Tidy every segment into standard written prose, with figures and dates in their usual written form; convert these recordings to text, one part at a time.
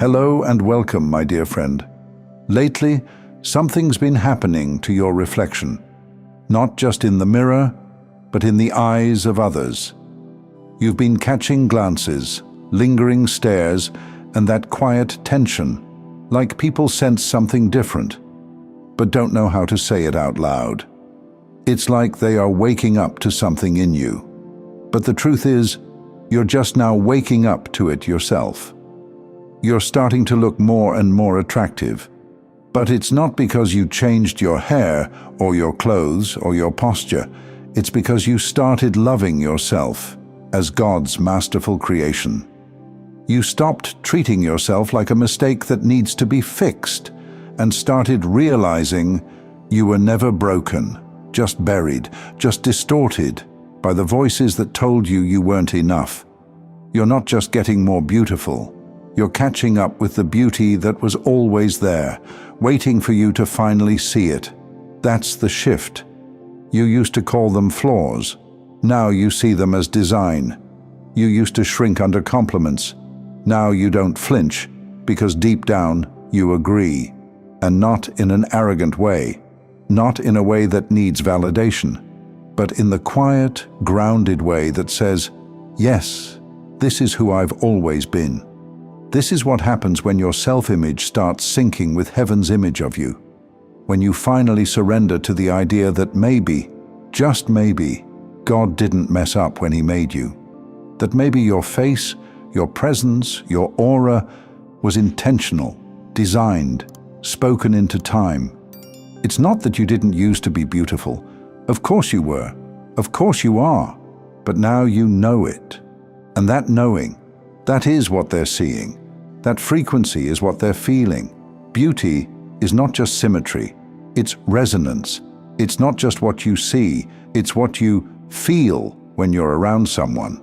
Hello and welcome, my dear friend. Lately, something's been happening to your reflection, not just in the mirror, but in the eyes of others. You've been catching glances, lingering stares, and that quiet tension, like people sense something different, but don't know how to say it out loud. It's like they are waking up to something in you. But the truth is, you're just now waking up to it yourself. You're starting to look more and more attractive. But it's not because you changed your hair or your clothes or your posture. It's because you started loving yourself as God's masterful creation. You stopped treating yourself like a mistake that needs to be fixed and started realizing you were never broken, just buried, just distorted by the voices that told you you weren't enough. You're not just getting more beautiful. You're catching up with the beauty that was always there, waiting for you to finally see it. That's the shift. You used to call them flaws. Now you see them as design. You used to shrink under compliments. Now you don't flinch, because deep down you agree. And not in an arrogant way, not in a way that needs validation, but in the quiet, grounded way that says, yes, this is who I've always been. This is what happens when your self-image starts syncing with heaven's image of you. When you finally surrender to the idea that maybe, just maybe, God didn't mess up when He made you. That maybe your face, your presence, your aura was intentional, designed, spoken into time. It's not that you didn't used to be beautiful. Of course you were. Of course you are. But now you know it. And that knowing, that is what they're seeing. That frequency is what they're feeling. Beauty is not just symmetry, it's resonance. It's not just what you see, it's what you feel when you're around someone.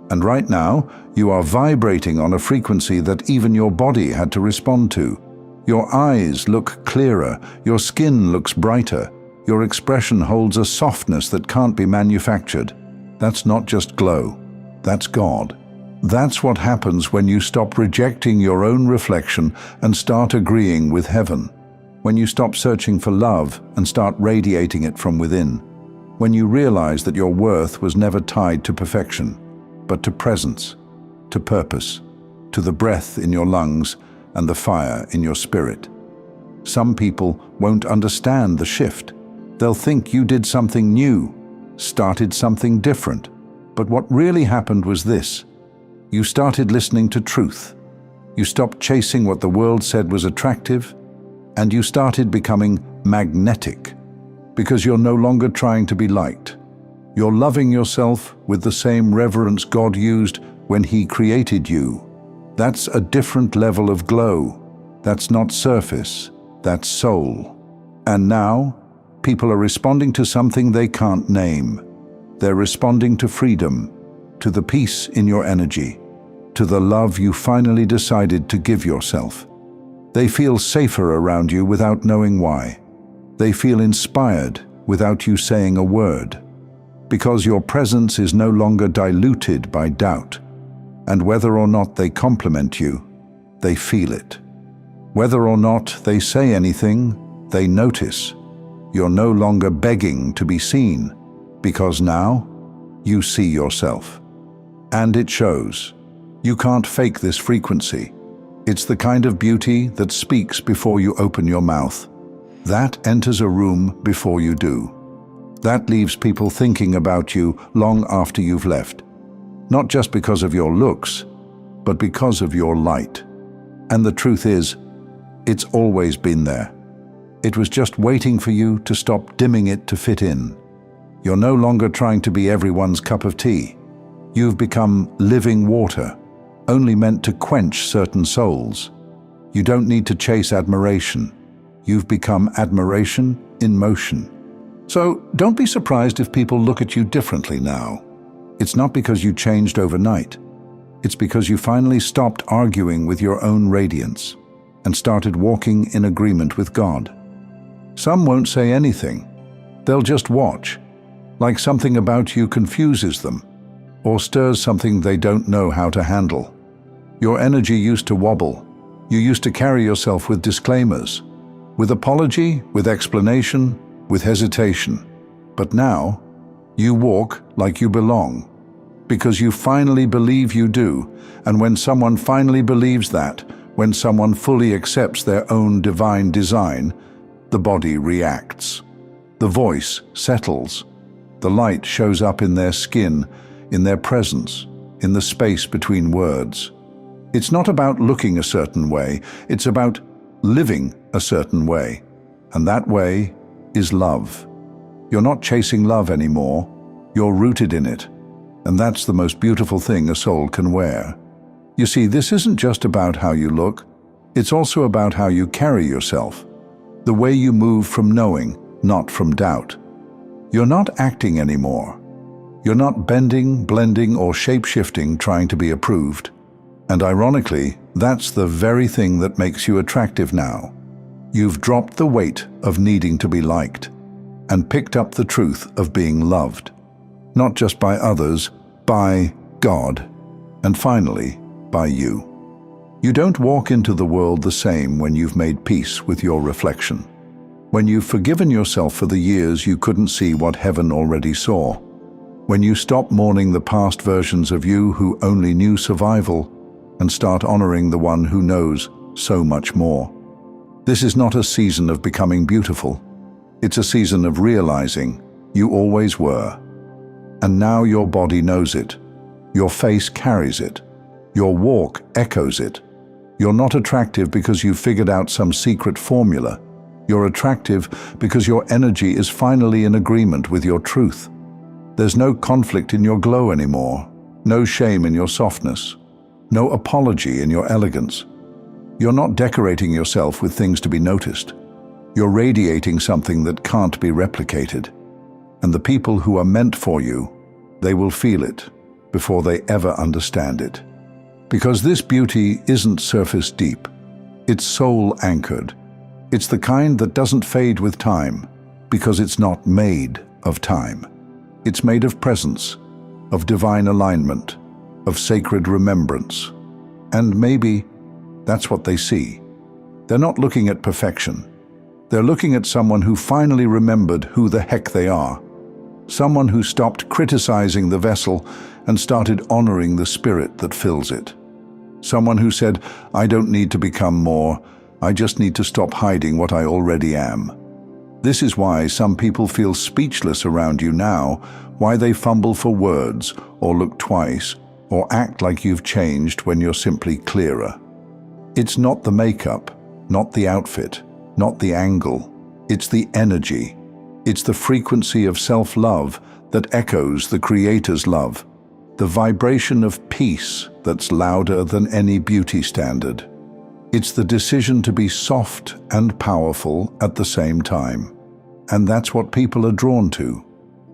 And right now, you are vibrating on a frequency that even your body had to respond to. Your eyes look clearer, your skin looks brighter, your expression holds a softness that can't be manufactured. That's not just glow, that's God. That's what happens when you stop rejecting your own reflection and start agreeing with heaven. When you stop searching for love and start radiating it from within. When you realize that your worth was never tied to perfection, but to presence, to purpose, to the breath in your lungs and the fire in your spirit. Some people won't understand the shift. They'll think you did something new, started something different. But what really happened was this. You started listening to truth. You stopped chasing what the world said was attractive, and you started becoming magnetic, because you're no longer trying to be liked. You're loving yourself with the same reverence God used when He created you. That's a different level of glow. That's not surface, that's soul. And now, people are responding to something they can't name. They're responding to freedom, to the peace in your energy, to the love you finally decided to give yourself. They feel safer around you without knowing why. They feel inspired without you saying a word, because your presence is no longer diluted by doubt. And whether or not they compliment you, they feel it. Whether or not they say anything, they notice. You're no longer begging to be seen, because now you see yourself. And it shows. You can't fake this frequency. It's the kind of beauty that speaks before you open your mouth. That enters a room before you do. That leaves people thinking about you long after you've left. Not just because of your looks, but because of your light. And the truth is, it's always been there. It was just waiting for you to stop dimming it to fit in. You're no longer trying to be everyone's cup of tea. You've become living water, only meant to quench certain souls. You don't need to chase admiration. You've become admiration in motion. So don't be surprised if people look at you differently now. It's not because you changed overnight. It's because you finally stopped arguing with your own radiance and started walking in agreement with God. Some won't say anything. They'll just watch, like something about you confuses them or stirs something they don't know how to handle. Your energy used to wobble. You used to carry yourself with disclaimers, with apology, with explanation, with hesitation. But now, you walk like you belong, because you finally believe you do, and when someone finally believes that, when someone fully accepts their own divine design, the body reacts. The voice settles. The light shows up in their skin, in their presence, in the space between words. It's not about looking a certain way, it's about living a certain way. And that way is love. You're not chasing love anymore, you're rooted in it. And that's the most beautiful thing a soul can wear. You see, this isn't just about how you look, it's also about how you carry yourself. The way you move from knowing, not from doubt. You're not acting anymore. You're not bending, blending, or shape-shifting trying to be approved. And ironically, that's the very thing that makes you attractive now. You've dropped the weight of needing to be liked and picked up the truth of being loved. Not just by others, by God, and finally, by you. You don't walk into the world the same when you've made peace with your reflection. When you've forgiven yourself for the years you couldn't see what heaven already saw. When you stop mourning the past versions of you who only knew survival and start honoring the one who knows so much more. This is not a season of becoming beautiful. It's a season of realizing you always were. And now your body knows it. Your face carries it. Your walk echoes it. You're not attractive because you've figured out some secret formula. You're attractive because your energy is finally in agreement with your truth. There's no conflict in your glow anymore, no shame in your softness, no apology in your elegance. You're not decorating yourself with things to be noticed. You're radiating something that can't be replicated. And the people who are meant for you, they will feel it before they ever understand it. Because this beauty isn't surface deep, it's soul anchored. It's the kind that doesn't fade with time, because it's not made of time. It's made of presence, of divine alignment, of sacred remembrance. And maybe that's what they see. They're not looking at perfection. They're looking at someone who finally remembered who the heck they are. Someone who stopped criticizing the vessel and started honoring the spirit that fills it. Someone who said, I don't need to become more, I just need to stop hiding what I already am. This is why some people feel speechless around you now, why they fumble for words, or look twice, or act like you've changed when you're simply clearer. It's not the makeup, not the outfit, not the angle. It's the energy. It's the frequency of self-love that echoes the Creator's love. The vibration of peace that's louder than any beauty standard. It's the decision to be soft and powerful at the same time. And that's what people are drawn to.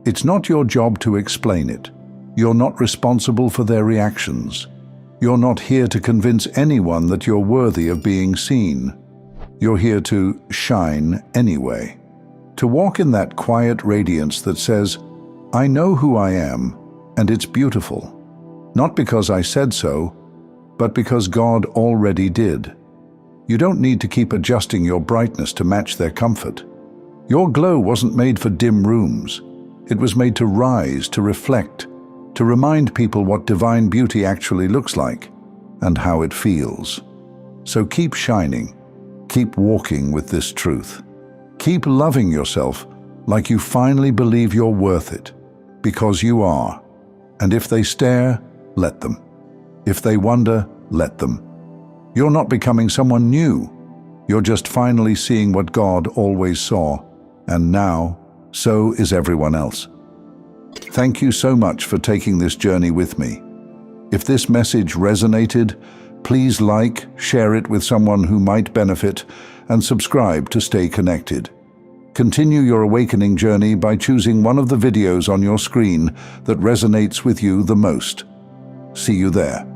It's not your job to explain it. You're not responsible for their reactions. You're not here to convince anyone that you're worthy of being seen. You're here to shine anyway. To walk in that quiet radiance that says, I know who I am, and it's beautiful. Not because I said so, but because God already did. You don't need to keep adjusting your brightness to match their comfort. Your glow wasn't made for dim rooms. It was made to rise, to reflect, to remind people what divine beauty actually looks like and how it feels. So keep shining, keep walking with this truth. Keep loving yourself like you finally believe you're worth it, because you are. And if they stare, let them. If they wonder, let them. You're not becoming someone new. You're just finally seeing what God always saw, and now, so is everyone else. Thank you so much for taking this journey with me. If this message resonated, please like, share it with someone who might benefit, and subscribe to stay connected. Continue your awakening journey by choosing one of the videos on your screen that resonates with you the most. See you there.